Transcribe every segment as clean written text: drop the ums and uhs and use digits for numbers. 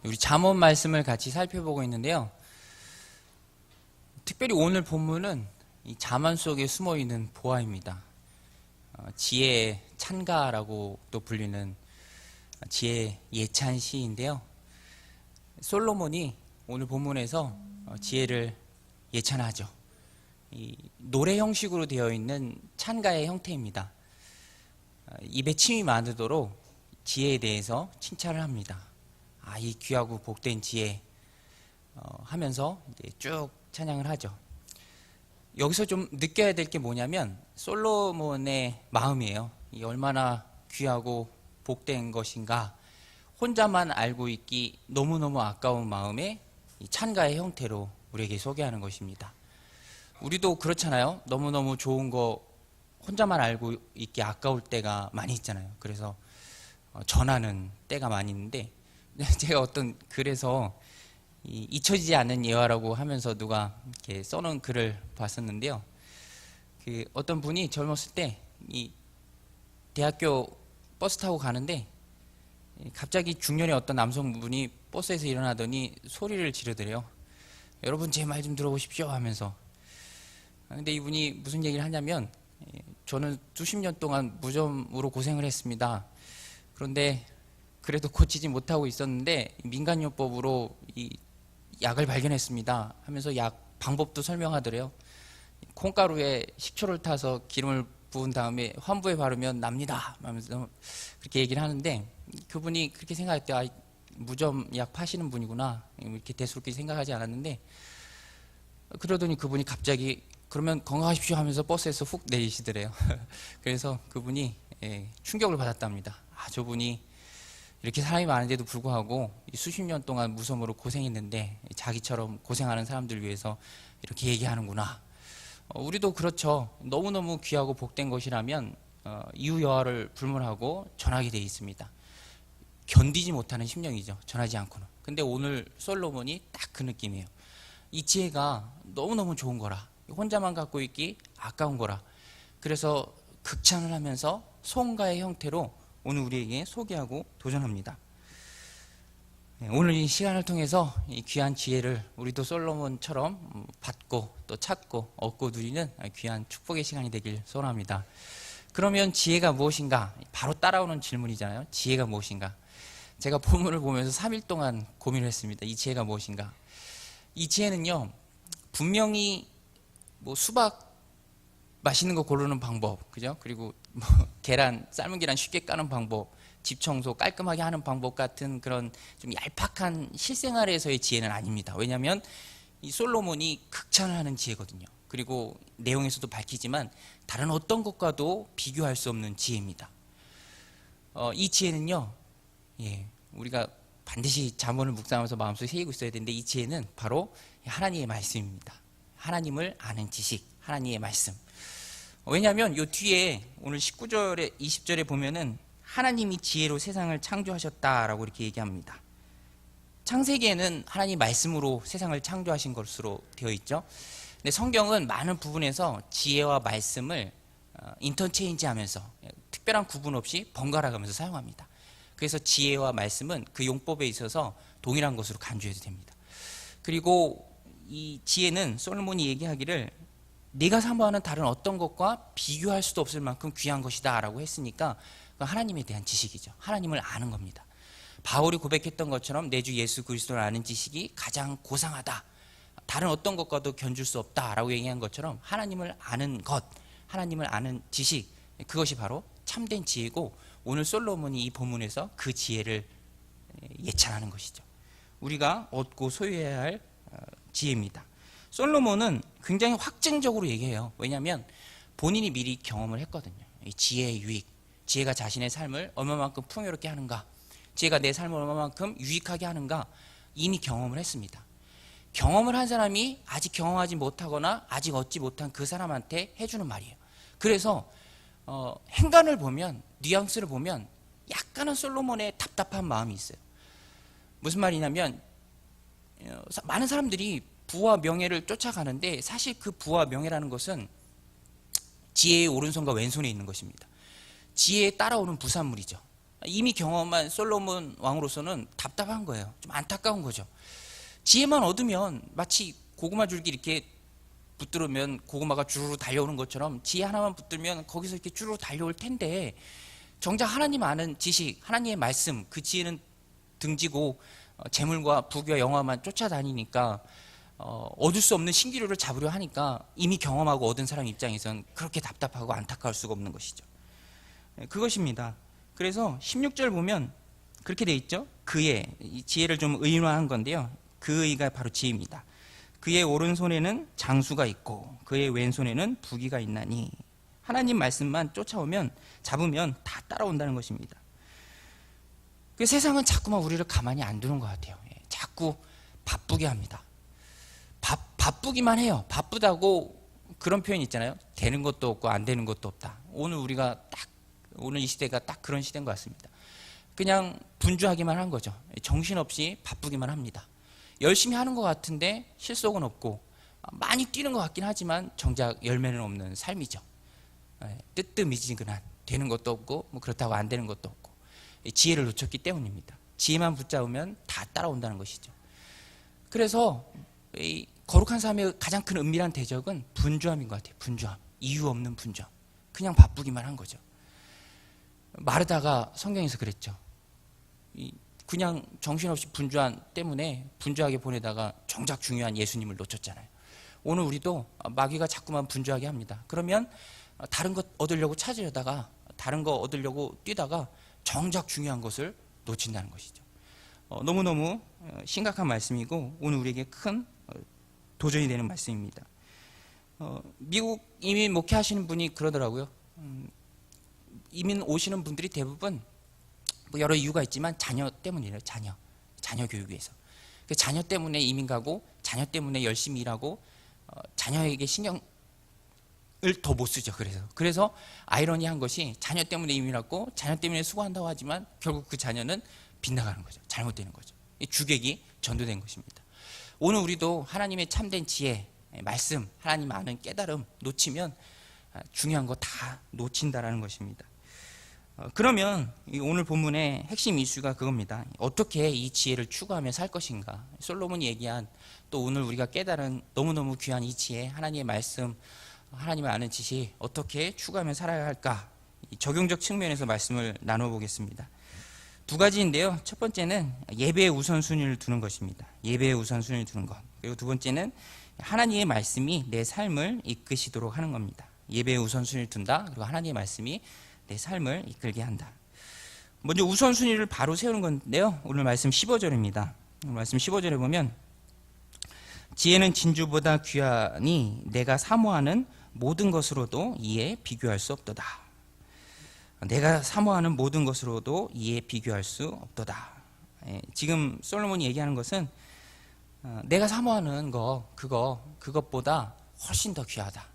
우리 잠언 말씀을 같이 살펴보고 있는데요. 특별히 오늘 본문은 이 잠언 속에 숨어 있는 보화입니다. 지혜의 찬가라고 또 불리는 지혜의 예찬 시인데요. 솔로몬이 오늘 본문에서 지혜를 예찬하죠. 이 노래 형식으로 되어 있는 찬가의 형태입니다. 입에 침이 마르도록 지혜에 대해서 칭찬을 합니다. 이 귀하고 복된 지혜 하면서 이제 쭉 찬양을 하죠. 여기서 좀 느껴야 될 게 뭐냐면 솔로몬의 마음이에요. 이 얼마나 귀하고 복된 것인가 혼자만 알고 있기 너무너무 아까운 마음에 이 찬가의 형태로 우리에게 소개하는 것입니다. 우리도 그렇잖아요. 너무너무 좋은 거 혼자만 알고 있기 아까울 때가 많이 있잖아요. 그래서 전하는 때가 많이 있는데 제가 어떤 글에서 잊혀지지 않는 예화라고 하면서 누가 이렇게 써놓은 글을 봤었는데요. 어떤 분이 젊었을 때 이 대학교 버스 타고 가는데 갑자기 중년의 어떤 남성분이 버스에서 일어나더니 소리를 지르더래요. 여러분 제 말 좀 들어보십시오 하면서. 근데 이분이 무슨 얘기를 하냐면 저는 수십 년 동안 무좀으로 고생을 했습니다. 그런데 그래도 고치지 못하고 있었는데 민간요법으로 이 약을 발견했습니다 하면서 약 방법도 설명하더래요. 콩가루에 식초를 타서 기름을 부은 다음에 환부에 바르면 납니다 하면서 그렇게 얘기를 하는데 그분이 그렇게 생각했대요. 무좀 약 파시는 분이구나 이렇게 대수롭게 생각하지 않았는데 그러더니 그분이 갑자기 그러면 건강하십시오 하면서 버스에서 훅 내리시더래요. 그래서 그분이 충격을 받았답니다. 저분이 이렇게 사람이 많은데도 불구하고 수십 년 동안 무섬으로 고생했는데 자기처럼 고생하는 사람들 위해서 이렇게 얘기하는구나. 우리도 그렇죠. 너무너무 귀하고 복된 것이라면 이유 여하를 불문하고 전하게 되어 있습니다. 견디지 못하는 심령이죠. 전하지 않고는. 근데 오늘 솔로몬이 딱 그 느낌이에요. 이 지혜가 너무너무 좋은 거라. 혼자만 갖고 있기 아까운 거라. 그래서 극찬을 하면서 송가의 형태로 오늘 우리에게 소개하고 도전합니다. 오늘 이 시간을 통해서 이 귀한 지혜를 우리도 솔로몬처럼 받고 또 찾고 얻고 누리는 귀한 축복의 시간이 되길 소원합니다. 그러면 지혜가 무엇인가? 바로 따라오는 질문이잖아요. 지혜가 무엇인가? 제가 본문을 보면서 3일 동안 고민을 했습니다. 이 지혜가 무엇인가? 이 지혜는요, 분명히 수박 맛있는 거 고르는 방법, 그죠? 그리고 계란, 삶은 계란 쉽게 까는 방법, 집 청소 깔끔하게 하는 방법 같은 그런 좀 얄팍한 실생활에서의 지혜는 아닙니다. 왜냐하면 이 솔로몬이 극찬을 하는 지혜거든요. 그리고 내용에서도 밝히지만 다른 어떤 것과도 비교할 수 없는 지혜입니다. 이 지혜는요, 우리가 반드시 잠언을 묵상하면서 마음속에 새기고 있어야 되는데 이 지혜는 바로 하나님의 말씀입니다. 하나님을 아는 지식, 하나님의 말씀. 왜냐하면 이 뒤에 오늘 19절에 20절에 보면은 하나님이 지혜로 세상을 창조하셨다라고 이렇게 얘기합니다. 창세기에는 하나님 말씀으로 세상을 창조하신 것으로 되어 있죠. 근데 성경은 많은 부분에서 지혜와 말씀을 인터체인지하면서 특별한 구분 없이 번갈아 가면서 사용합니다. 그래서 지혜와 말씀은 그 용법에 있어서 동일한 것으로 간주해도 됩니다. 그리고 이 지혜는 솔로몬이 얘기하기를 네가 사모하는 다른 어떤 것과 비교할 수도 없을 만큼 귀한 것이다 라고 했으니까 하나님에 대한 지식이죠. 하나님을 아는 겁니다. 바울이 고백했던 것처럼 내 주 예수 그리스도를 아는 지식이 가장 고상하다. 다른 어떤 것과도 견줄 수 없다라고 얘기한 것처럼 하나님을 아는 것, 하나님을 아는 지식, 그것이 바로 참된 지혜고 오늘 솔로몬이 이 본문에서 그 지혜를 예찬하는 것이죠. 우리가 얻고 소유해야 할 지혜입니다. 솔로몬은 굉장히 확증적으로 얘기해요. 왜냐하면 본인이 미리 경험을 했거든요. 이 지혜의 유익, 지혜가 자신의 삶을 얼마만큼 풍요롭게 하는가, 지혜가 내 삶을 얼마만큼 유익하게 하는가 이미 경험을 했습니다. 경험을 한 사람이 아직 경험하지 못하거나 아직 얻지 못한 그 사람한테 해주는 말이에요. 그래서 행간을 보면, 뉘앙스를 보면 약간은 솔로몬의 답답한 마음이 있어요. 무슨 말이냐면 많은 사람들이 부와 명예를 쫓아가는데 사실 그 부와 명예라는 것은 지혜의 오른손과 왼손에 있는 것입니다. 지혜에 따라오는 부산물이죠. 이미 경험한 솔로몬 왕으로서는 답답한 거예요. 좀 안타까운 거죠. 지혜만 얻으면 마치 고구마 줄기 이렇게 붙들으면 고구마가 주르르 달려오는 것처럼 지혜 하나만 붙들면 거기서 이렇게 주르르 달려올 텐데, 정작 하나님 아는 지식, 하나님의 말씀, 그 지혜는 등지고 재물과 부귀와 영화만 쫓아다니니까 얻을 수 없는 신기루를 잡으려 하니까 이미 경험하고 얻은 사람 입장에선 그렇게 답답하고 안타까울 수가 없는 것이죠. 그것입니다. 그래서 16절 보면 그렇게 돼 있죠. 그의, 이 지혜를 좀 의인화한 건데요, 그의가 바로 지혜입니다. 그의 오른손에는 장수가 있고 그의 왼손에는 부귀가 있나니. 하나님 말씀만 쫓아오면, 잡으면 다 따라온다는 것입니다. 그 세상은 자꾸만 우리를 가만히 안 두는 것 같아요. 자꾸 바쁘게 합니다. 바쁘기만 해요. 바쁘다고 그런 표현 있잖아요. 되는 것도 없고 안 되는 것도 없다. 오늘 이 시대가 딱 그런 시대인 것 같습니다. 그냥 분주하기만 한 거죠. 정신없이 바쁘기만 합니다. 열심히 하는 것 같은데 실속은 없고, 많이 뛰는 것 같긴 하지만 정작 열매는 없는 삶이죠. 뜨뜻미지근한, 되는 것도 없고 뭐 그렇다고 안 되는 것도 없고, 지혜를 놓쳤기 때문입니다. 지혜만 붙잡으면 다 따라온다는 것이죠. 그래서 이 거룩한 삶의 가장 큰 은밀한 대적은 분주함인 것 같아요. 분주함, 이유 없는 분주함, 그냥 바쁘기만 한 거죠. 마르다가 성경에서 그랬죠. 그냥 정신없이 분주한 때문에 분주하게 보내다가 정작 중요한 예수님을 놓쳤잖아요. 오늘 우리도 마귀가 자꾸만 분주하게 합니다. 그러면 다른 것 얻으려고 찾으려다가, 다른 거 얻으려고 뛰다가 정작 중요한 것을 놓친다는 것이죠. 너무너무 심각한 말씀이고 오늘 우리에게 큰 도전이 되는 말씀입니다. 미국 이민 목회하시는 분이 그러더라고요. 이민 오시는 분들이 대부분 뭐 여러 이유가 있지만 자녀 때문이래요. 자녀 교육에 위해서. 자녀 때문에 이민 가고, 자녀 때문에 열심히 일하고, 자녀에게 신경을 더 못 쓰죠. 그래서 아이러니한 것이, 자녀 때문에 이민하고 자녀 때문에 수고한다고 하지만 결국 그 자녀는 빗나가는 거죠. 잘못되는 거죠. 주객이 전도된 것입니다. 오늘 우리도 하나님의 참된 지혜, 말씀, 하나님 아는 깨달음 놓치면 중요한 거 다 놓친다라는 것입니다. 그러면 오늘 본문의 핵심 이슈가 그겁니다. 어떻게 이 지혜를 추구하며 살 것인가. 솔로몬이 얘기한, 또 오늘 우리가 깨달은 너무너무 귀한 이 지혜, 하나님의 말씀, 하나님을 아는 지식, 어떻게 추구하며 살아야 할까. 적용적 측면에서 말씀을 나눠보겠습니다. 두 가지인데요. 첫 번째는 예배의 우선순위를 두는 것입니다. 예배의 우선순위를 두는 것. 그리고 두 번째는 하나님의 말씀이 내 삶을 이끄시도록 하는 겁니다. 예배의 우선순위를 둔다. 그리고 하나님의 말씀이 내 삶을 이끌게 한다. 먼저 우선순위를 바로 세우는 건데요. 오늘 말씀 15절입니다. 오늘 말씀 15절에 보면, 지혜는 진주보다 귀하니 내가 사모하는 모든 것으로도 이에 비교할 수 없도다. 내가 사모하는 모든 것으로도 이에 비교할 수 없도다. 지금 솔로몬이 얘기하는 것은 내가 사모하는 그것보다 훨씬 더 귀하다.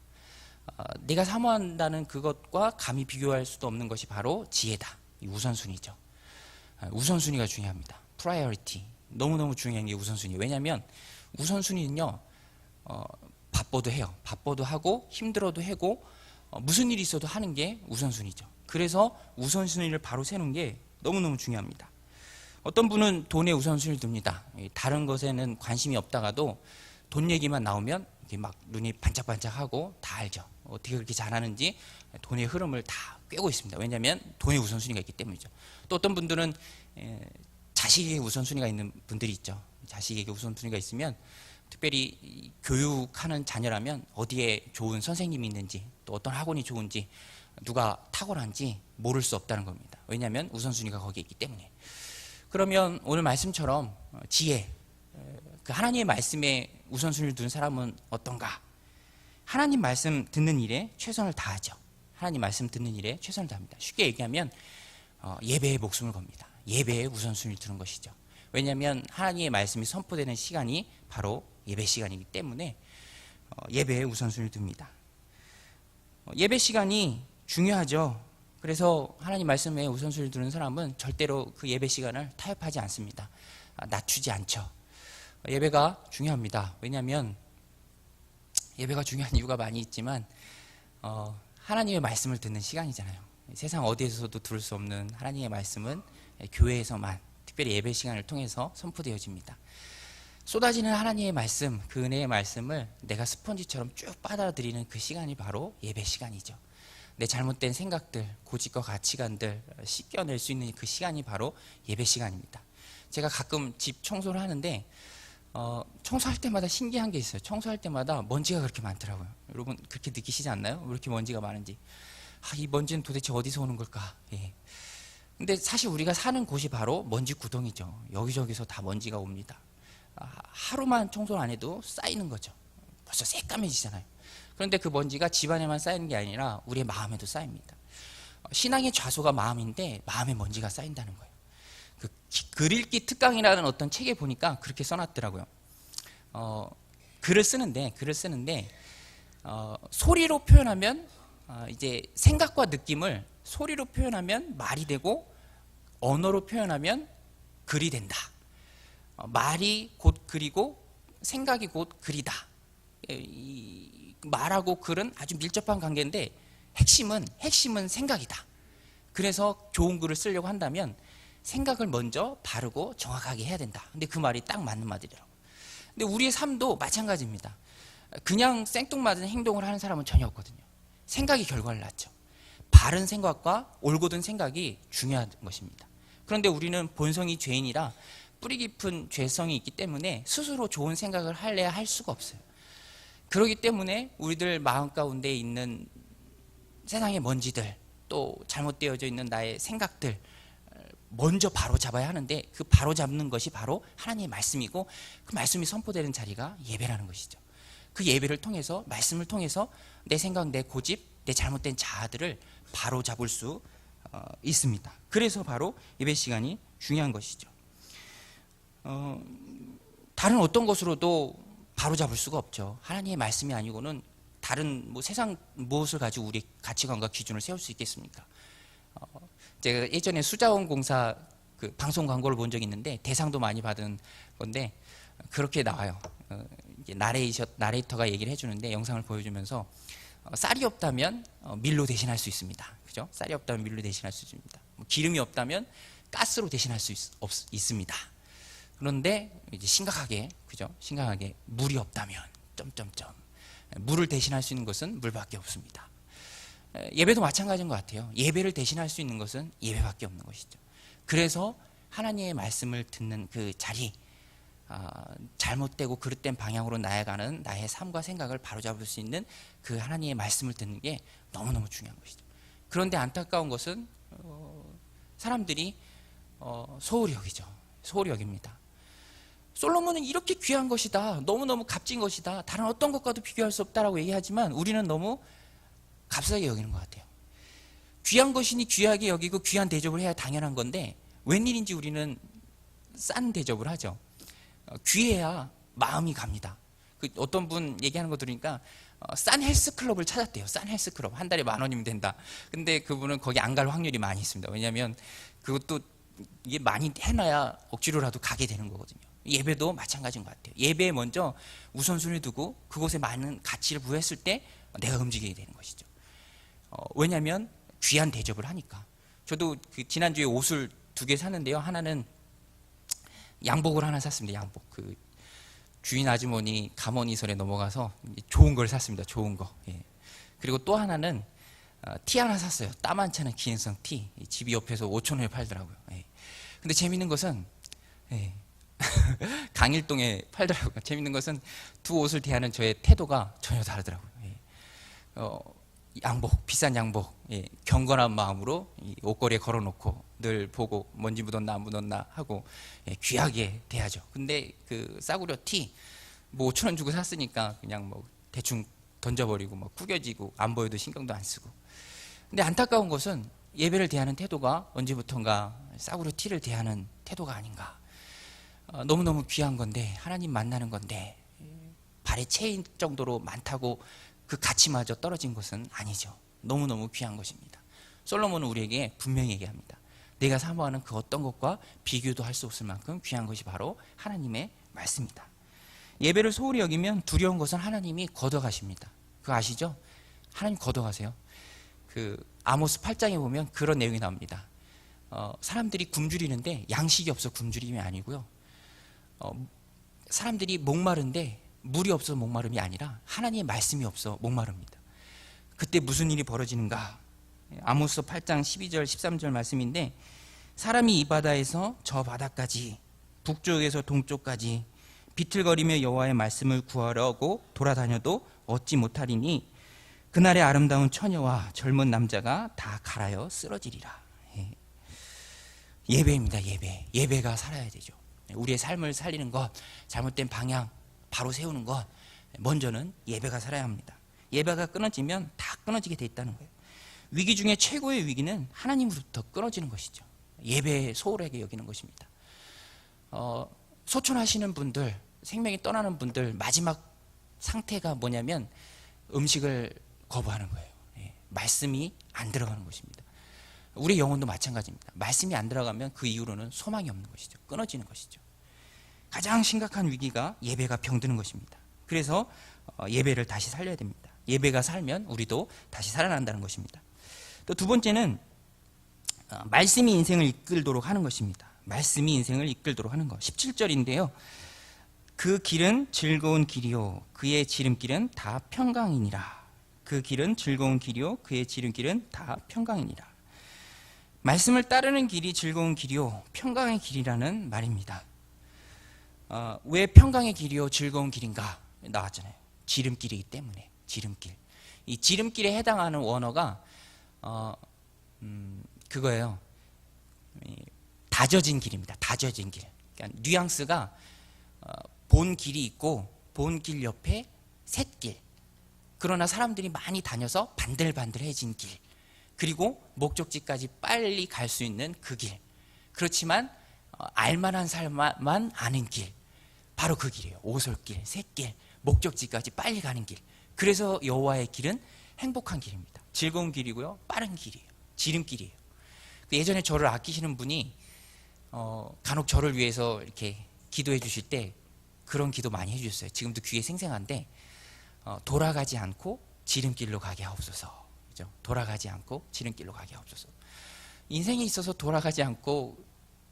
내가 사모한다는 그것과 감히 비교할 수도 없는 것이 바로 지혜다. 이 우선순위죠. 우선순위가 중요합니다. 프라이어리티. 너무너무 중요한 게 우선순위. 왜냐하면 우선순위는요, 바빠도 해요. 바빠도 하고 힘들어도 하고 무슨 일이 있어도 하는 게 우선순위죠. 그래서 우선순위를 바로 세우는 게 너무너무 중요합니다. 어떤 분은 돈에 우선순위를 둡니다. 다른 것에는 관심이 없다가도 돈 얘기만 나오면 이렇게 막 눈이 반짝반짝하고 다 알죠. 어떻게 그렇게 잘하는지 돈의 흐름을 다 꿰고 있습니다. 왜냐하면 돈의 우선순위가 있기 때문이죠. 또 어떤 분들은 자식에게 우선순위가 있는 분들이 있죠. 자식에게 우선순위가 있으면, 특별히 교육하는 자녀라면 어디에 좋은 선생님이 있는지, 또 어떤 학원이 좋은지, 누가 탁월한지 모를 수 없다는 겁니다. 왜냐하면 우선순위가 거기에 있기 때문에. 그러면 오늘 말씀처럼 지혜, 그 하나님의 말씀에 우선순위를 두는 사람은 어떤가? 하나님 말씀 듣는 일에 최선을 다하죠. 하나님 말씀 듣는 일에 최선을 다합니다. 쉽게 얘기하면 예배에 목숨을 겁니다. 예배에 우선순위를 두는 것이죠. 왜냐하면 하나님의 말씀이 선포되는 시간이 바로 예배 시간이기 때문에 예배에 우선순위를 둡니다. 예배 시간이 중요하죠. 그래서 하나님 말씀에 우선순위를 두는 사람은 절대로 그 예배 시간을 타협하지 않습니다. 낮추지 않죠. 예배가 중요합니다. 왜냐하면 예배가 중요한 이유가 많이 있지만 하나님의 말씀을 듣는 시간이잖아요. 세상 어디에서도 들을 수 없는 하나님의 말씀은 교회에서만, 특별히 예배 시간을 통해서 선포되어집니다. 쏟아지는 하나님의 말씀, 그 은혜의 말씀을 내가 스펀지처럼 쭉 받아들이는 그 시간이 바로 예배 시간이죠. 내 잘못된 생각들, 고집과 가치관들 씻겨낼 수 있는 그 시간이 바로 예배 시간입니다. 제가 가끔 집 청소를 하는데 청소할 때마다 신기한 게 있어요. 청소할 때마다 먼지가 그렇게 많더라고요. 여러분 그렇게 느끼시지 않나요? 왜 이렇게 먼지가 많은지. 이 먼지는 도대체 어디서 오는 걸까? 예. 근데 사실 우리가 사는 곳이 바로 먼지 구덩이죠. 여기저기서 다 먼지가 옵니다. 하루만 청소를 안 해도 쌓이는 거죠. 벌써 새까매지잖아요. 그런데 그 먼지가 집안에만 쌓이는 게 아니라 우리의 마음에도 쌓입니다. 신앙의 좌소가 마음인데 마음에 먼지가 쌓인다는 거예요. 그 글 읽기 특강이라는 어떤 책에 보니까 그렇게 써놨더라고요. 글을 쓰는데 소리로 표현하면 이제 생각과 느낌을 소리로 표현하면 말이 되고 언어로 표현하면 글이 된다. 말이 곧 글이고 생각이 곧 글이다. 이 말하고 글은 아주 밀접한 관계인데 핵심은 생각이다. 그래서 좋은 글을 쓰려고 한다면 생각을 먼저 바르고 정확하게 해야 된다. 근데 그 말이 딱 맞는 말이더라고요. 근데 우리의 삶도 마찬가지입니다. 그냥 생뚱맞은 행동을 하는 사람은 전혀 없거든요. 생각이 결과를 낳죠. 바른 생각과 올곧은 생각이 중요한 것입니다. 그런데 우리는 본성이 죄인이라 뿌리 깊은 죄성이 있기 때문에 스스로 좋은 생각을 할래야 할 수가 없어요. 그렇기 때문에 우리들 마음 가운데 있는 세상의 먼지들, 또 잘못되어져 있는 나의 생각들 먼저 바로잡아야 하는데, 그 바로잡는 것이 바로 하나님의 말씀이고, 그 말씀이 선포되는 자리가 예배라는 것이죠. 그 예배를 통해서, 말씀을 통해서 내 생각, 내 고집, 내 잘못된 자아들을 바로잡을 수 있습니다. 그래서 바로 예배 시간이 중요한 것이죠. 다른 어떤 것으로도 바로잡을 수가 없죠. 하나님의 말씀이 아니고는 다른 세상 무엇을 가지고 우리 가치관과 기준을 세울 수 있겠습니까? 제가 예전에 수자원 공사 그 방송 광고를 본 적이 있는데, 대상도 많이 받은 건데 그렇게 나와요. 이제 나레이터가 얘기를 해주는데, 영상을 보여주면서 쌀이 없다면 밀로 대신할 수 있습니다. 그죠? 쌀이 없다면 밀로 대신할 수 있습니다. 기름이 없다면 가스로 대신할 수 있습니다. 그런데 이제 심각하게 물이 없다면 물을 대신할 수 있는 것은 물밖에 없습니다. 예배도 마찬가지인 것 같아요. 예배를 대신할 수 있는 것은 예배밖에 없는 것이죠. 그래서 하나님의 말씀을 듣는 그 자리, 잘못되고 그릇된 방향으로 나아가는 나의 삶과 생각을 바로잡을 수 있는 그 하나님의 말씀을 듣는 게 너무너무 중요한 것이죠. 그런데 안타까운 것은 사람들이 소홀히 여기죠. 소홀히 여깁니다. 솔로몬은 이렇게 귀한 것이다, 너무너무 값진 것이다, 다른 어떤 것과도 비교할 수 없다라고 얘기하지만 우리는 너무 값싸게 여기는 것 같아요. 귀한 것이니 귀하게 여기고 귀한 대접을 해야 당연한 건데, 웬일인지 우리는 싼 대접을 하죠. 귀해야 마음이 갑니다. 어떤 분 얘기하는 거 들으니까 싼 헬스클럽을 찾았대요. 싼 헬스클럽 한 달에 10,000원이면 된다. 근데 그분은 거기 안 갈 확률이 많이 있습니다. 왜냐하면 그것도 이게 많이 해놔야 억지로라도 가게 되는 거거든요. 예배도 마찬가지인 것 같아요. 예배에 먼저 우선순위 두고 그곳에 많은 가치를 부여했을 때 내가 움직이게 되는 것이죠. 왜냐하면 귀한 대접을 하니까. 저도 지난주에 옷을 2개 샀는데요. 하나는 양복을 하나 샀습니다. 양복. 주인 아주머니 감언이설에 넘어가서 좋은 걸 샀습니다. 좋은 거. 예. 그리고 또 하나는 티 하나 샀어요. 땀 안 차는 기능성 티. 집이 옆에서 5,000원에 팔더라고요. 예. 근데 재밌는 것은 강일동에 팔더라고요. 재밌는 것은 두 옷을 대하는 저의 태도가 전혀 다르더라고요. 양복, 비싼 양복, 경건한 마음으로 옷걸이에 걸어놓고 늘 보고 먼지 묻었나 안 묻었나 하고 귀하게 대하죠. 근데 그 싸구려 티 5,000원 주고 샀으니까 그냥 대충 던져버리고 구겨지고 안 보여도 신경도 안 쓰고. 근데 안타까운 것은 예배를 대하는 태도가 언제부턴가 싸구려 티를 대하는 태도가 아닌가. 너무너무 귀한 건데, 하나님 만나는 건데 발에 채일 정도로 많다고 그 가치마저 떨어진 것은 아니죠. 너무너무 귀한 것입니다. 솔로몬은 우리에게 분명히 얘기합니다. 내가 사모하는 그 어떤 것과 비교도 할 수 없을 만큼 귀한 것이 바로 하나님의 말씀이다. 예배를 소홀히 여기면 두려운 것은 하나님이 걷어가십니다. 그거 아시죠? 하나님 걷어가세요. 아모스 8장에 보면 그런 내용이 나옵니다. 사람들이 굶주리는데 양식이 없어 굶주림이 아니고요. 사람들이 목마른데 물이 없어 목마름이 아니라 하나님의 말씀이 없어 목마릅니다. 그때 무슨 일이 벌어지는가? 아모스 8장 12절 13절 말씀인데, 사람이 이 바다에서 저 바다까지 북쪽에서 동쪽까지 비틀거리며 여호와의 말씀을 구하려고 돌아다녀도 얻지 못하리니 그날의 아름다운 처녀와 젊은 남자가 다 갈아여 쓰러지리라. 예배입니다. 예배가 살아야 되죠. 우리의 삶을 살리는 것, 잘못된 방향 바로 세우는 것, 먼저는 예배가 살아야 합니다. 예배가 끊어지면 다 끊어지게 돼 있다는 거예요. 위기 중에 최고의 위기는 하나님으로부터 끊어지는 것이죠. 예배에 소홀하게 여기는 것입니다. 소천하시는 분들, 생명이 떠나는 분들 마지막 상태가 뭐냐면 음식을 거부하는 거예요. 말씀이 안 들어가는 것입니다. 우리 영혼도 마찬가지입니다. 말씀이 안 들어가면 그 이후로는 소망이 없는 것이죠. 끊어지는 것이죠. 가장 심각한 위기가 예배가 병드는 것입니다. 그래서 예배를 다시 살려야 됩니다. 예배가 살면 우리도 다시 살아난다는 것입니다. 또 두 번째는 말씀이 인생을 이끌도록 하는 것입니다. 말씀이 인생을 이끌도록 하는 것. 17절인데요. 그 길은 즐거운 길이요 그의 지름길은 다 평강이니라. 그 길은 즐거운 길이요 그의 지름길은 다 평강이니라. 말씀을 따르는 길이 즐거운 길이요 평강의 길이라는 말입니다. 왜 평강의 길이요 즐거운 길인가 나왔잖아요. 지름길이기 때문에. 지름길. 이 지름길에 해당하는 원어가 그거예요. 다져진 길입니다. 다져진 길. 그러니까 뉘앙스가 본 길이 있고 본 길 옆에 샛길. 그러나 사람들이 많이 다녀서 반들반들해진 길. 그리고 목적지까지 빨리 갈 수 있는 그 길. 그렇지만 알만한 사람만 아는 길. 바로 그 길이에요. 오솔길, 샛길, 목적지까지 빨리 가는 길. 그래서 여호와의 길은 행복한 길입니다. 즐거운 길이고요. 빠른 길이에요. 지름길이에요. 예전에 저를 아끼시는 분이 간혹 저를 위해서 이렇게 기도해 주실 때 그런 기도 많이 해주셨어요. 지금도 귀에 생생한데 돌아가지 않고 지름길로 가게 하옵소서. 그죠? 돌아가지 않고 지름길로 가게 하옵소서. 인생에 있어서 돌아가지 않고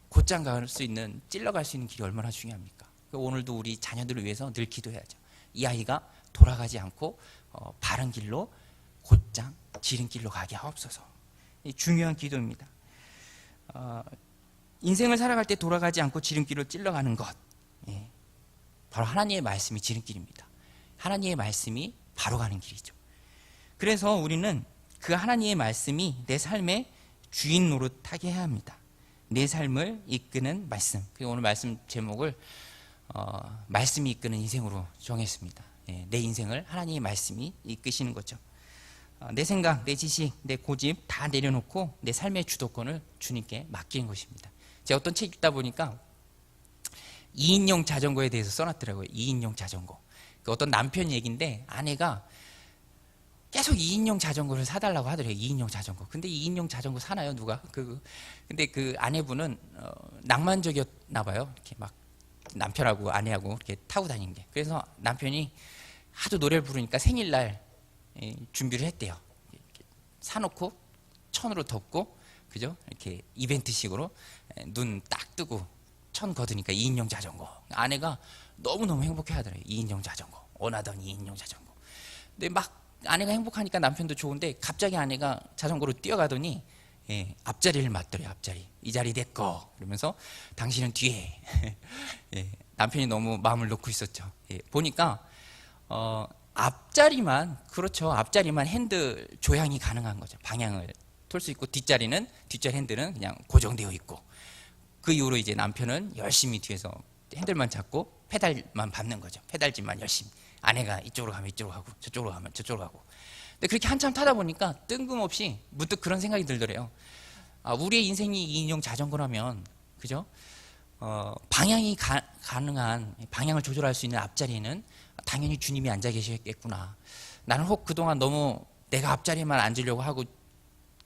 곧장 갈 수 있는, 찔러갈 수 있는 길이 얼마나 중요합니까? 오늘도 우리 자녀들을 위해서 늘 기도해야죠. 이 아이가 돌아가지 않고 바른 길로 곧장 지름길로 가게 하옵소서. 중요한 기도입니다. 인생을 살아갈 때 돌아가지 않고 지름길로 찔러가는 것, 바로 하나님의 말씀이 지름길입니다. 하나님의 말씀이 바로 가는 길이죠. 그래서 우리는 그 하나님의 말씀이 내 삶의 주인 노릇하게 해야 합니다. 내 삶을 이끄는 말씀. 그리고 오늘 말씀 제목을 말씀이 이끄는 인생으로 정했습니다. 내 인생을 하나님의 말씀이 이끄시는 거죠. 내 생각, 내 지식, 내 고집 다 내려놓고 내 삶의 주도권을 주님께 맡기는 것입니다. 제가 어떤 책 읽다 보니까 2인용 자전거에 대해서 써놨더라고요. 2인용 자전거. 그 어떤 남편 얘기인데 아내가 계속 2인용 자전거를 사달라고 하더래요. 2인용 자전거. 근데 2인용 자전거 사나요? 누가? 근데 그 아내분은 낭만적이었나 봐요. 이렇게 막 남편하고 아내하고 이렇게 타고 다니는 게. 그래서 남편이 하도 노래를 부르니까 생일날 준비를 했대요. 이렇게 사놓고 천으로 덮고, 그죠? 이렇게 이벤트식으로 눈 딱 뜨고 천 걷으니까 2인용 자전거. 아내가 너무너무 행복해 하더래요. 2인용 자전거. 원하던 2인용 자전거. 근데 막 아내가 행복하니까 남편도 좋은데 갑자기 아내가 자전거로 뛰어가더니 앞자리를 맞더래요. 앞자리. 이 자리 내 거. 그러면서 당신은 뒤에. 남편이 너무 마음을 놓고 있었죠. 보니까 앞자리만, 그렇죠. 앞자리만 핸들 조향이 가능한 거죠. 방향을 돌 수 있고 뒷자리 핸들은 그냥 고정되어 있고, 그 이후로 이제 남편은 열심히 뒤에서 핸들만 잡고 페달만 밟는 거죠. 페달질만 열심히. 아내가 이쪽으로 가면 이쪽으로 가고 저쪽으로 가면 저쪽으로 가고. 근데 그렇게 한참 타다 보니까 뜬금없이 문득 그런 생각이 들더래요. 우리의 인생이 2인용 자전거라면, 그죠? 방향이 가능한, 방향을 조절할 수 있는 앞자리에는 당연히 주님이 앉아 계시겠구나. 나는 혹 그동안 너무 내가 앞자리에만 앉으려고 하고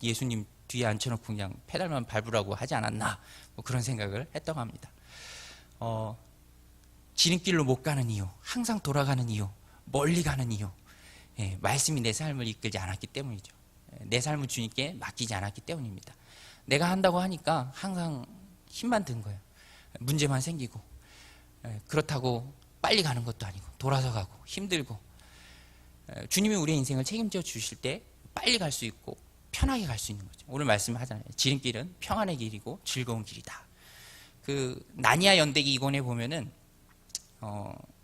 예수님 뒤에 앉혀놓고 그냥 페달만 밟으라고 하지 않았나, 뭐 그런 생각을 했다고 합니다. 지름길로 못 가는 이유, 항상 돌아가는 이유, 멀리 가는 이유, 말씀이 내 삶을 이끌지 않았기 때문이죠. 내 삶을 주님께 맡기지 않았기 때문입니다. 내가 한다고 하니까 항상 힘만 든 거예요. 문제만 생기고, 그렇다고 빨리 가는 것도 아니고 돌아서 가고 힘들고, 주님이 우리의 인생을 책임져 주실 때 빨리 갈 수 있고 편하게 갈 수 있는 거죠. 오늘 말씀하잖아요. 지름길은 평안의 길이고 즐거운 길이다. 그 나니아 연대기 2권에 보면은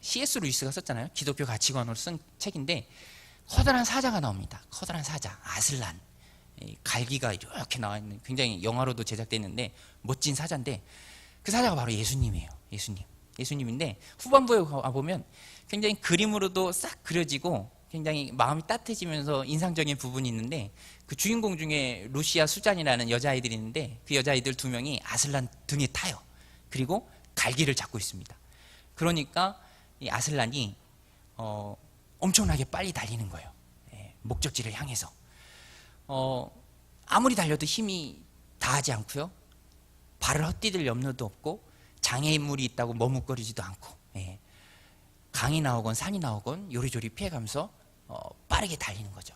C.S. 루이스가 썼잖아요. 기독교 가치관으로 쓴 책인데 커다란 사자가 나옵니다. 커다란 사자, 아슬란. 갈기가 이렇게 나와 있는, 굉장히 영화로도 제작됐는데 멋진 사자인데, 그 사자가 바로 예수님이에요. 예수님인데 후반부에 가보면 굉장히 그림으로도 싹 그려지고 굉장히 마음이 따뜻해지면서 인상적인 부분이 있는데, 그 주인공 중에 루시아 수잔이라는 여자아이들이 있는데 그 여자아이들 2명이 아슬란 등에 타요. 그리고 갈기를 잡고 있습니다. 그러니까 이 아슬란이 엄청나게 빨리 달리는 거예요. 목적지를 향해서. 아무리 달려도 힘이 다하지 않고요. 발을 헛디딜 염려도 없고 장애물이 있다고 머뭇거리지도 않고, 강이 나오건 산이 나오건 요리조리 피해가면서 빠르게 달리는 거죠.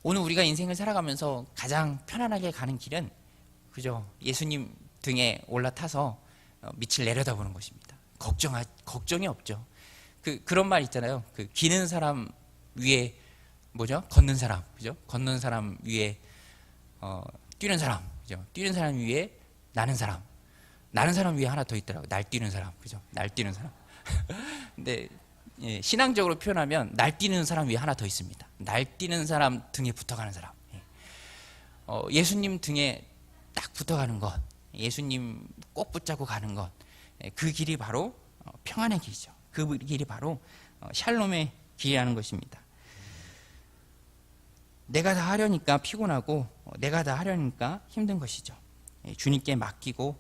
오늘 우리가 인생을 살아가면서 가장 편안하게 가는 길은 그죠? 예수님 등에 올라타서 밑을 내려다보는 것입니다. 걱정이 없죠. 그런 말 있잖아요. 그 기는 사람 위에 뭐죠? 걷는 사람, 그죠? 걷는 사람 위에 뛰는 사람, 그죠? 뛰는 사람 위에 나는 사람 위에 하나 더 있더라고요. 날뛰는 사람, 그죠? 날뛰는 사람. 근데 신앙적으로 표현하면 날뛰는 사람 위에 하나 더 있습니다. 날뛰는 사람 등에 붙어가는 사람. 예수님 등에 딱 붙어가는 것, 예수님 꼭 붙잡고 가는 것, 그 길이 바로 평안의 길이죠. 그 길이 바로 샬롬의 길이라는 것입니다. 내가 다 하려니까 피곤하고 내가 다 하려니까 힘든 것이죠. 주님께 맡기고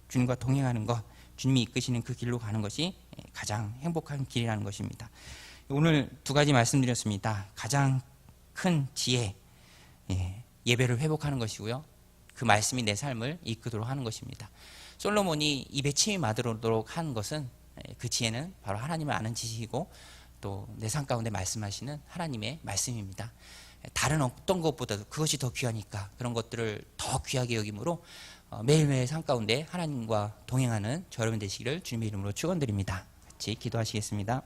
주님과 동행하는 것, 주님이 이끄시는 그 길로 가는 것이 가장 행복한 길이라는 것입니다. 오늘 2가지 말씀드렸습니다. 가장 큰 지혜, 예배를 회복하는 것이고요. 그 말씀이 내 삶을 이끄도록 하는 것입니다. 솔로몬이 입에 침이 마르도록 한 것은, 그 지혜는 바로 하나님을 아는 지식이고 또 내 삶 가운데 말씀하시는 하나님의 말씀입니다. 다른 어떤 것보다도 그것이 더 귀하니까 그런 것들을 더 귀하게 여김으로 매일매일 삶 가운데 하나님과 동행하는 저 여러분 되시기를 주님의 이름으로 축원드립니다. 같이 기도하시겠습니다.